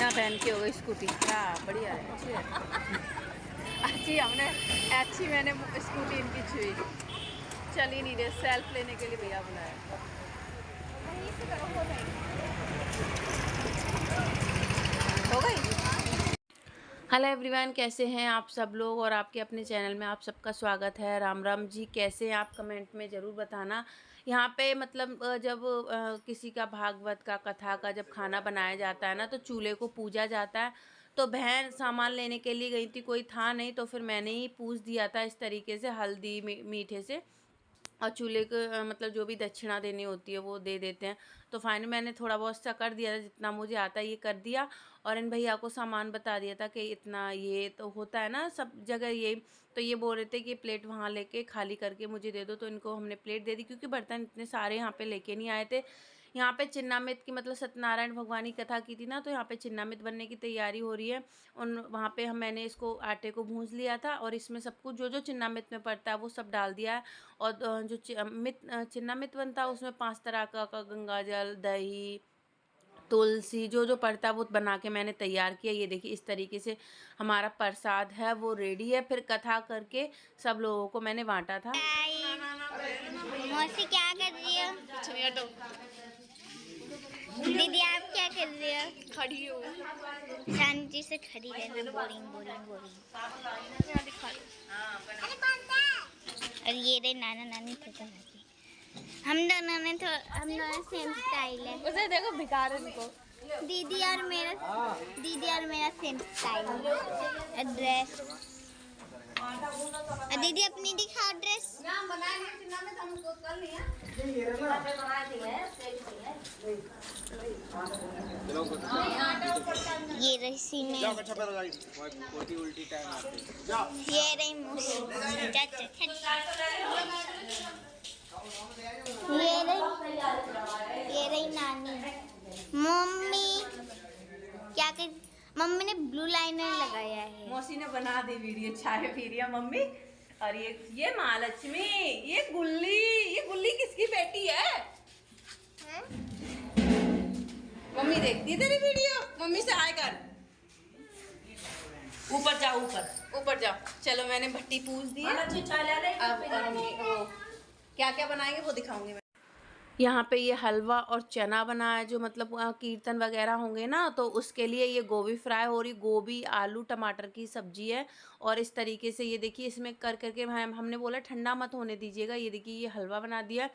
बिना बहन के हो गई स्कूटी। क्या बढ़िया है, अच्छी है। अच्छी हमने अच्छी मैंने स्कूटी इनकी छुई, चल ही नहीं रहे। सेल्फ लेने के लिए भैया बुलाया। हो गई। हेलो एवरीवन, कैसे हैं आप सब लोग और आपके अपने चैनल में आप सबका स्वागत है। राम राम जी, कैसे हैं आप? कमेंट में ज़रूर बताना। यहाँ पे मतलब जब किसी का भागवत का कथा का जब खाना बनाया जाता है ना, तो चूल्हे को पूजा जाता है। तो बहन सामान लेने के लिए गई थी, कोई था नहीं, तो फिर मैंने ही पूछ दिया था इस तरीके से, हल्दी मीठे से। और चूल्हे को मतलब जो भी दक्षिणा देनी होती है वो दे देते हैं। तो फाइनली मैंने थोड़ा बहुत सा कर दिया था, जितना मुझे आता है ये कर दिया। और इन भैया को सामान बता दिया था कि इतना ये तो होता है ना सब जगह ये। तो ये बोल रहे थे कि प्लेट वहाँ लेके खाली करके मुझे दे दो। तो इनको हमने प्लेट दे दी, क्योंकि बर्तन इतने सारे यहाँ पे लेके नहीं आए थे। यहाँ पे चिन्नामित की मतलब सत्यनारायण भगवान की कथा की थी ना, तो यहाँ पे चिन्नामित बनने की तैयारी हो रही है। उन वहाँ पे मैंने इसको आटे को भूंज लिया था और इसमें सब कुछ जो जो चिन्नामित में पड़ता है वो सब डाल दिया है। और जो चिन्नामित बनता है उसमें 5 तरह का गंगाजल, दही, तुलसी, जो जो पड़ता है वो बना के मैंने तैयार किया। ये देखिए इस तरीके से हमारा प्रसाद है वो रेडी है। फिर कथा करके सब लोगों को मैंने बांटा था। मौसी क्या कर रही हो? कुछ नहीं, हटो। दीदी आप क्या कर रही हो? खड़ी हो। शांति से खड़ी रहना। Boring boring boring. और ये रहे नाना नानी फोटो लगी। हम दोनों सेम स्टाइल है। उसे देखो भिखार इनको। दीदी और मेरा सेम स्टाइल है। ड्रेस दीदी अपनी दिखाओ ड्रेस। ये रही में ये रही मूसी। ये रही नानी। मम्मी क्या कर? मम्मी ने ब्लू लाइनर लगाया है। मौसी ने बना दी वीडियो, चाय पी रही है मम्मी। और ये महालक्ष्मी, ये गुल्ली किसकी बेटी है? मम्मी देखती है तेरी वीडियो। मम्मी से हाय कर। ऊपर जाओ, ऊपर जाओ। चलो मैंने भट्टी पूछ दी है। अब क्या क्या बनाएंगे वो दिखाऊंगी मैं। यहाँ पे ये हलवा और चना बना है, जो मतलब कीर्तन वगैरह होंगे ना, तो उसके लिए ये गोभी फ्राई हो रही। गोभी आलू टमाटर की सब्जी है। और इस तरीके से ये देखिए इसमें कर करके हमने बोला ठंडा मत होने दीजिएगा। ये देखिए ये हलवा बना दिया।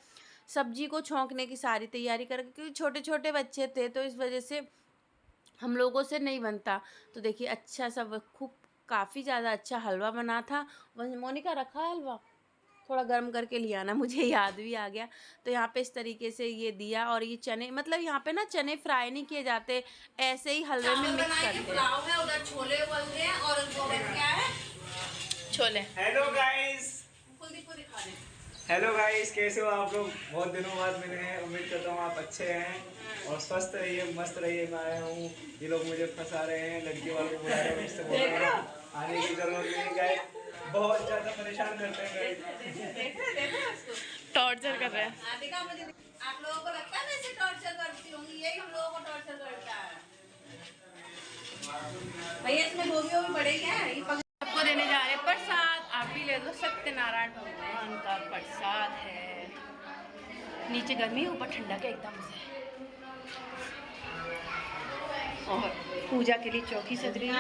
सब्जी को छौंकने की सारी तैयारी करके, क्योंकि छोटे छोटे बच्चे थे तो इस वजह से हम लोगों से नहीं बनता। तो देखिए अच्छा सा खूब काफ़ी ज़्यादा अच्छा हलवा बना था। मोनिका रखा है हलवा, थोड़ा गर्म करके लिया ना, मुझे याद भी आ गया। तो यहाँ पे इस तरीके से ये दिया। और ये चने मतलब यहाँ पे ना चने फ्राई नहीं किए जाते, ऐसे ही हलवे में मिक्स करते हैं। पुलाव है, उधर छोले उबलते हैं और क्या है छोले। हेलो गाइस, कैसे हो आप लोग? बहुत दिनों बाद मिले हैं। उम्मीद करता हूँ आप अच्छे हैं और स्वस्थ रहिए, मस्त रहिए। मैं आया हूँ, ये लोग मुझे फंसा रहे हैं, लड़की वालों को बुला रहे हैं, मुझसे बोल रहे हैं आने की जरूरत नहीं। गाइस बहुत ज़्यादा परेशान करते हैं गाइस, टॉर्चर कर रहे हैं। आप लोगों को लगता है मैं इसे टॉर्चर करती होंगी? यही हम लोगों को टॉर्चर करता है भैया। इसमें गोभी भी बड़े क्या है? सबको देने जा रहे हैं प्रसाद। आप भी ले लो, सत्यनारायण भगवान का प्रसाद है। नीचे गर्मी, ऊपर ठंडा के एकदम से। और पूजा के लिए चौकी सज रही है।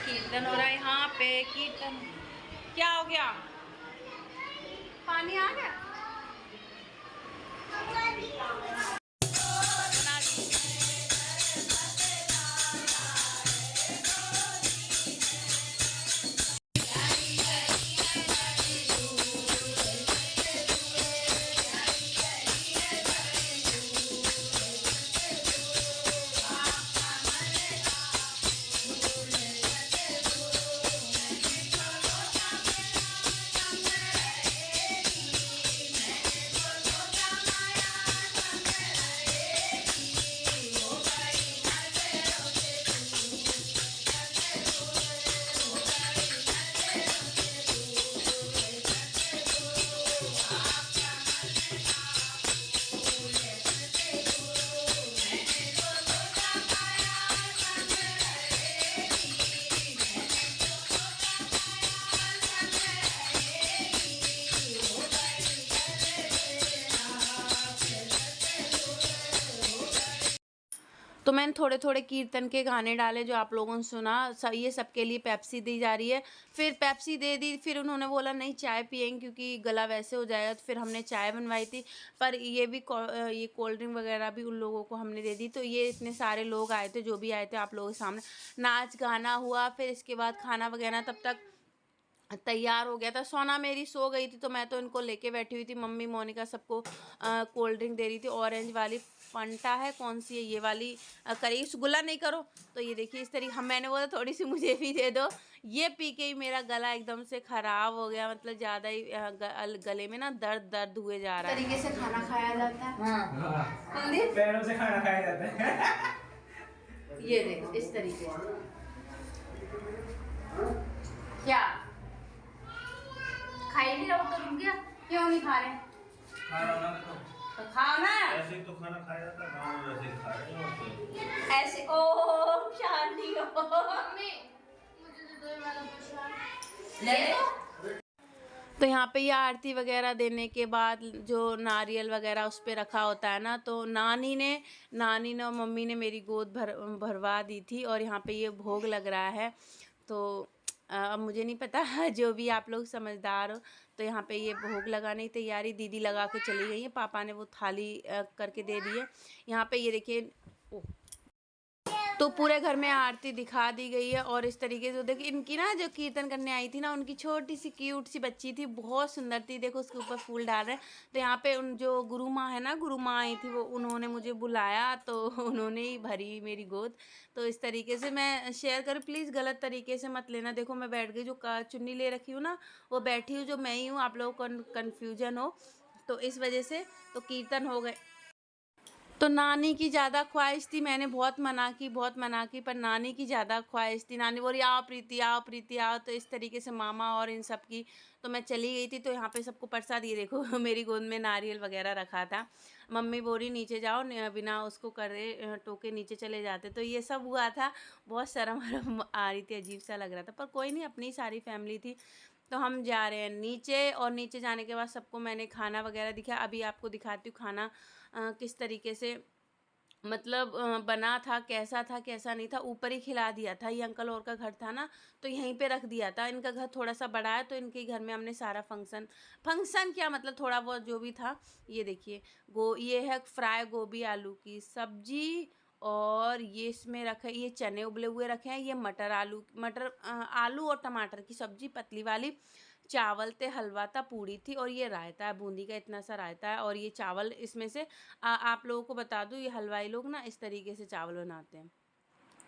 कीर्तन हो रहा है यहाँ पे। कीर्तन क्या हो गया? पानी आ गया। तो मैंने थोड़े थोड़े कीर्तन के गाने डाले जो आप लोगों ने सुना। ये सबके लिए पेप्सी दी जा रही है। फिर पेप्सी दे दी, फिर उन्होंने बोला नहीं चाय पियेंगे क्योंकि गला वैसे हो जाएगा, तो फिर हमने चाय बनवाई थी। पर ये भी ये कोल्ड ड्रिंक वगैरह भी उन लोगों को हमने दे दी। तो ये इतने सारे लोग आए थे, जो भी आए थे आप लोगों के सामने नाच गाना हुआ। फिर इसके बाद खाना वगैरह तब तक तैयार हो गया था। सोना मेरी सो गई थी, तो मैं तो इनको लेके बैठी हुई थी। मम्मी मोनिका सबको कोल्ड ड्रिंक दे रही थी, ऑरेंज वाली फंटा है, कौन सी है ये वाली, करी गुल्ला नहीं करो। तो ये देखिए इस तरीके हम, मैंने बोला थोड़ी सी मुझे भी दे दो। ये पी के ही मेरा गला एकदम से ख़राब हो गया, मतलब ज़्यादा ही गले में ना दर्द दर्द हुए जा रहा है। तरीके से खाना खाया जाता है। हाँ, पैरों से खाना खाया जाता है। ये देखो इस तरीके से। क्या खाई नहीं रहो तो रुक गया, क्यों नहीं खा रहे? तो खाओ ना। ऐसे ही तो खाना खाया जाता है, गाँव में वैसे ही खा रहे हो। ऐसे ओ शांति हो। मम्मी मुझे तो दो वाला प्रसाद ले लो। तो यहाँ पे ये आरती वगैरह देने के बाद जो नारियल वगैरह उस पे रखा होता है ना, तो नानी ने और मम्मी ने मेरी गोद भरवा दी थी। और यहाँ पे ये भोग लग रहा है। तो अब मुझे नहीं पता जो भी आप लोग समझदार हो, तो यहाँ पे ये भोग लगाने की तैयारी दीदी लगा के चली गई है। पापा ने वो थाली करके दे दी है। यहाँ पे ये देखिए तो पूरे घर में आरती दिखा दी गई है। और इस तरीके से देखिए इनकी ना जो कीर्तन करने आई थी ना, उनकी छोटी सी क्यूट सी बच्ची थी, बहुत सुंदर थी। देखो उसके ऊपर फूल डाल रहे हैं। तो यहाँ पे उन जो गुरु माँ है ना, गुरु माँ आई थी, वो उन्होंने मुझे बुलाया, तो उन्होंने ही भरी मेरी गोद। तो इस तरीके से मैं शेयर करूँ, प्लीज़ गलत तरीके से मत लेना। देखो मैं बैठ गई, जो चुन्नी ले रखी हूँ ना वो बैठी हूँ, जो मैं ही हूँ, आप लोगों को कन्फ्यूजन हो तो इस वजह से। तो कीर्तन हो गए, तो नानी की ज़्यादा ख्वाहिश थी। मैंने बहुत मना की, पर नानी की ज़्यादा ख्वाहिश थी। नानी बोली आओ प्रीति आओ। तो इस तरीके से मामा और इन सब की, तो मैं चली गई थी। तो यहाँ पे सबको प्रसाद, ये देखो मेरी गोद में नारियल वगैरह रखा था। मम्मी बोली नीचे जाओ, बिना उसको करे टोके नीचे चले जाते। तो ये सब हुआ था। बहुत शर्म वरम आ रही थी, अजीब सा लग रहा था, पर कोई नहीं, अपनी सारी फैमिली थी। तो हम जा रहे हैं नीचे। और नीचे जाने के बाद सबको मैंने खाना वगैरह दिखाया। अभी आपको दिखाती हूँ खाना किस तरीके से मतलब बना था, कैसा नहीं था। ऊपर ही खिला दिया था। ये अंकल और का घर था ना, तो यहीं पे रख दिया था। इनका घर थोड़ा सा बड़ा है, तो इनके घर में हमने सारा फंक्शन क्या मतलब थोड़ा बहुत जो भी था। ये देखिए ये है फ्राई गोभी आलू की सब्जी। और ये इसमें रखे, ये चने उबले हुए रखे हैं। ये आलू और टमाटर की सब्जी पतली वाली, चावल थे, हलवा था, पूड़ी थी, और ये रायता है बूंदी का, इतना सा रायता है। और ये चावल इसमें से आप लोगों को बता दूं, ये हलवाई लोग ना इस तरीके से चावल बनाते हैं।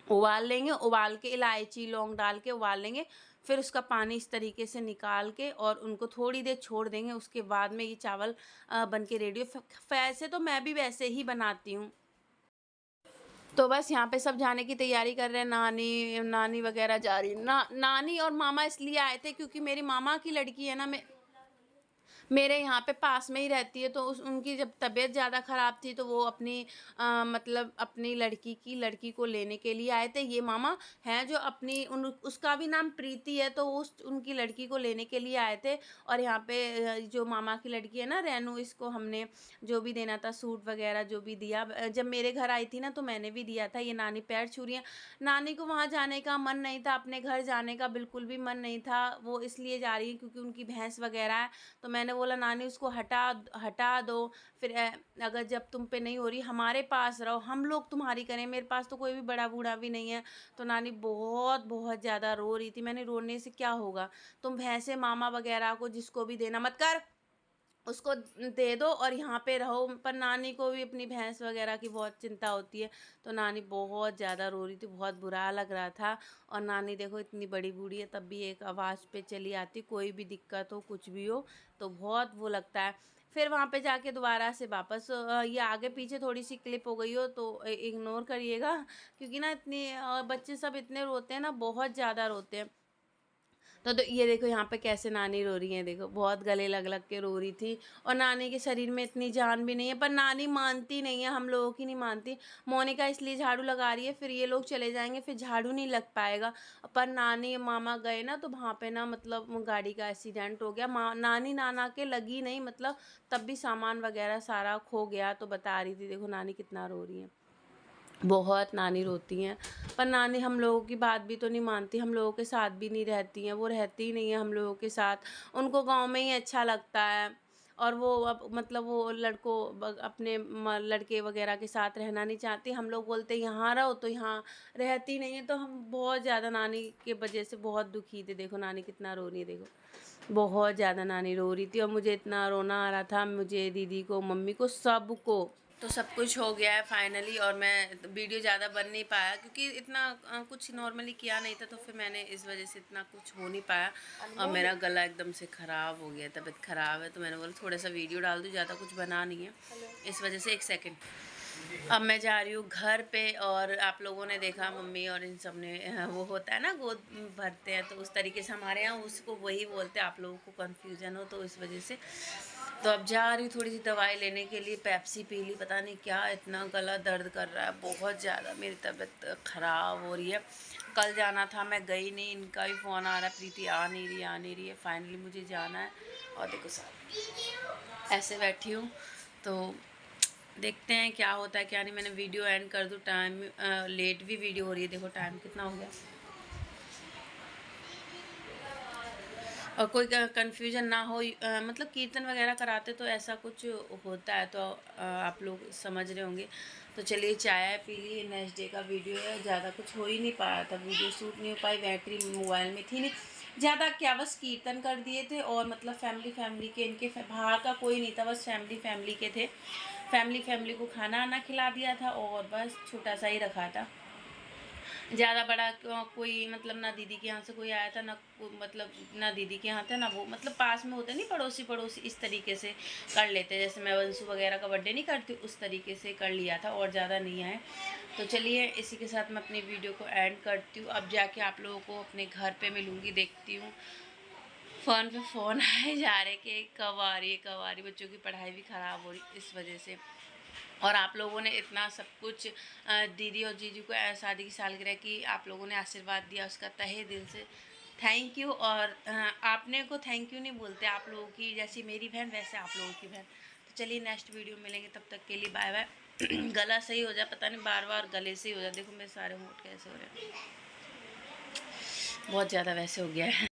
उबाल लेंगे, उबाल के इलायची लौंग डाल के उबाल लेंगे। फिर उसका पानी इस तरीके से निकाल के और उनको थोड़ी देर छोड़ देंगे। उसके बाद में ये चावल बन के रेडी हो। वैसे तो मैं भी वैसे ही बनाती हूँ। तो बस यहाँ पे सब जाने की तैयारी कर रहे हैं। नानी वगैरह जा रही नानी और मामा इसलिए आए थे क्योंकि मेरी मामा की लड़की है ना, मेरे यहाँ पे पास में ही रहती है। तो उनकी जब तबीयत ज़्यादा ख़राब थी, तो वो अपनी मतलब अपनी लड़की को लेने के लिए आए थे। ये मामा हैं जो अपनी उसका भी नाम प्रीति है, तो उनकी लड़की को लेने के लिए आए थे। और यहाँ पे जो मामा की लड़की है ना रेनू, इसको हमने जो भी देना था, सूट वगैरह जो भी दिया। जब मेरे घर आई थी ना, तो मैंने भी दिया था। ये नानी पैर छू रही हैं। नानी को वहाँ जाने का मन नहीं था, अपने घर जाने का बिल्कुल भी मन नहीं था। वो इसलिए जा रही है क्योंकि उनकी भैंस वगैरह है। तो मैंने बोला नानी उसको हटा दो। फिर अगर जब तुम पे नहीं हो रही, हमारे पास रहो, हम लोग तुम्हारी करें, मेरे पास तो कोई भी बड़ा बूढ़ा भी नहीं है। तो नानी बहुत बहुत ज़्यादा रो रही थी। मैंने रोने से क्या होगा, तुम भैंसे मामा वगैरह को जिसको भी देना मत कर, उसको दे दो और यहाँ पे रहो। पर नानी को भी अपनी भैंस वगैरह की बहुत चिंता होती है। तो नानी बहुत ज़्यादा रो रही थी, बहुत बुरा लग रहा था। और नानी देखो इतनी बड़ी बूढ़ी है, तब भी एक आवाज़ पे चली आती, कोई भी दिक्कत हो कुछ भी हो तो बहुत वो लगता है। फिर वहाँ पे जाके दोबारा से वापस ये आगे पीछे थोड़ी सी क्लिप हो गई हो तो इग्नोर करिएगा, क्योंकि ना इतनी बच्चे सब इतने रोते हैं ना, बहुत ज़्यादा रोते हैं। तो ये देखो यहाँ पे कैसे नानी रो रही है, देखो बहुत गले लग लग के रो रही थी। और नानी के शरीर में इतनी जान भी नहीं है, पर नानी मानती नहीं है, हम लोगों की नहीं मानती। मोनिका इसलिए झाड़ू लगा रही है, फिर ये लोग चले जाएंगे, फिर झाड़ू नहीं लग पाएगा। पर नानी मामा गए ना, तो वहाँ पे ना मतलब गाड़ी का एक्सीडेंट हो गया। नानी नाना के लगी नहीं, मतलब तब भी सामान वगैरह सारा खो गया। तो बता रही थी, देखो नानी कितना रो रही है। बहुत नानी रोती हैं, पर नानी हम लोगों की बात भी तो नहीं मानती, हम लोगों के साथ भी नहीं रहती हैं, वो रहती ही नहीं है हम लोगों के साथ। उनको गाँव में ही अच्छा लगता है, और वो अब मतलब वो अपने लड़के वगैरह के साथ रहना नहीं चाहती। हम लोग बोलते यहाँ रहो, तो यहाँ रहती नहीं है। तो हम बहुत ज़्यादा नानी के वजह से बहुत दुखी थे। देखो नानी कितना रो रही है, देखो बहुत ज़्यादा नानी रो रही थी, और मुझे इतना रोना आ रहा था, मुझे, दीदी को, मम्मी को, सबको। तो सब कुछ हो गया है फाइनली, और मैं वीडियो ज़्यादा बन नहीं पाया क्योंकि इतना कुछ नॉर्मली किया नहीं था, तो फिर मैंने इस वजह से इतना कुछ हो नहीं पाया। और मेरा गला एकदम से ख़राब हो गया, तबीयत ख़राब है, तो मैंने बोला थोड़ा सा वीडियो डाल दूँ, ज़्यादा कुछ बना नहीं है इस वजह से। 1 सेकेंड। अब मैं जा रही हूँ घर पे, और आप लोगों ने देखा मम्मी और इन सब ने वो होता है ना गोद भरते हैं, तो उस तरीके से हमारे यहाँ उसको वही बोलते हैं, आप लोगों को कन्फ्यूजन हो तो इस वजह से। तो अब जा रही हूँ थोड़ी सी दवाई लेने के लिए, पेप्सी पी ली, पता नहीं क्या इतना गला दर्द कर रहा है बहुत ज़्यादा, मेरी तबीयत ख़राब हो रही है। कल जाना था, मैं गई नहीं, इनका भी फ़ोन आ रहा है, प्रीति आ नहीं रही है। फाइनली मुझे जाना है, और देखो साहब ऐसे बैठी हूँ, तो देखते हैं क्या होता है क्या नहीं। मैंने वीडियो एंड कर दूँ, टाइम लेट भी वीडियो हो रही है, देखो टाइम कितना हो गया। और कोई कन्फ्यूजन ना हो, मतलब कीर्तन वगैरह कराते तो ऐसा कुछ होता है, तो आप लोग समझ रहे होंगे। तो चलिए चाय पी ली, नेक्स्ट डे का वीडियो है, ज़्यादा कुछ हो ही नहीं पाया था, वीडियो शूट नहीं हो पाई, बैटरी मोबाइल में थी नहीं ज़्यादा, क्या बस कीर्तन कर दिए थे, और मतलब फैमिली के, इनके बाहर का कोई नहीं था, बस फैमिली के थे। फैमिली को खाना वाना खिला दिया था, और बस छोटा सा ही रखा था, ज़्यादा बड़ा कोई मतलब ना दीदी के यहाँ से कोई आया था, ना मतलब ना दीदी के यहाँ था, ना वो मतलब पास में होते नहीं पड़ोसी इस तरीके से कर लेते, जैसे मैं वंशु वगैरह का बर्थडे नहीं करती उस तरीके से कर लिया था, और ज़्यादा नहीं आए। तो चलिए इसी के साथ मैं अपनी वीडियो को एंड करती हूँ। अब जाके आप लोगों को अपने घर पर मिलूँगी, देखती हूँ। फ़ोन पे फ़ोन आए जा रहे कि कब आ रही, बच्चों की पढ़ाई भी ख़राब हो रही इस वजह से। और आप लोगों ने इतना सब कुछ दीदी और जीजू को शादी की सालगिरह की आप लोगों ने आशीर्वाद दिया, उसका तहे दिल से थैंक यू। और आपने को थैंक यू नहीं बोलते, आप लोगों की जैसी मेरी बहन वैसे आप लोगों की बहन। तो चलिए नेक्स्ट वीडियो मिलेंगे, तब तक के लिए बाय बाय। गला सही हो जाए, पता नहीं बार गले से ही हो जाए, देखो मेरे सारे होंठ कैसे हो रहे हैं, बहुत ज़्यादा वैसे हो गया है।